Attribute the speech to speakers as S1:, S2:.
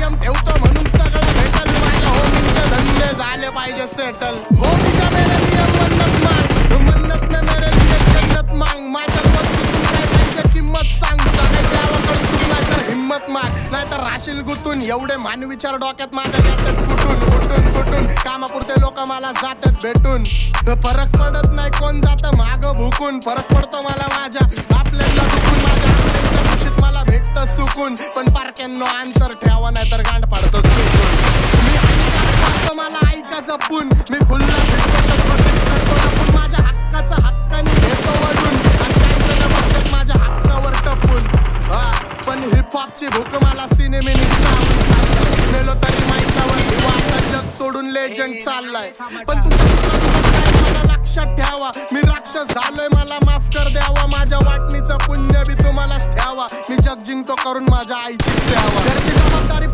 S1: नियम ठेवतो म्हणून सगळं भेटल. माझ्या होमीचे धंदे झाले पाहिजे सेटल. होमीच्या मेरे नियम मन्नत में मेरे लिए जन्नत मांग. माझ्या वस्तूतून काय पाहिजे किंमत सांग. सगळ्या देवाकडे सुख नाही तर हिम्मत माग. नाहीतर राशील गुतून. एवढे मान विचार डोक्यात माझ्या येतात कुठून कामापुरते लोक मला जातात भेटून. फरक पडत नाही कोण जातं माग भुकून. फरक पडतो मला माझ्या आपल्याला दुखून. माझ्या आपल्याच्या खुशीत मला भेटतं सुकून. पण पारक्यांनो अंतर ठेवा नाही तर गांड पाडतो चुकून. मी हानिकारक वाटतं मला ऐका जपून. मी खुल्ला भेटतो शब्द करतो लपून. माझ्या हक्काचा हक्काने घेतो वडून. आणि काही जण बसतात माझ्या हक्कावर टपून. पण हिपहॉपची भूक मला सिनेमेने मेलो तरी माहितावर आता जग सोडून लेजंड चाललाय. पण तुमच्या लक्षात ठेवा मी राक्षस झालोय मला माफ कर द्यावा. माझ्या वाटणीचं पुण्य बी तुम्हालाच ठेवा. मी जग जिंकतो करून माझ्या आईची सेवा. घरची जबाबदारी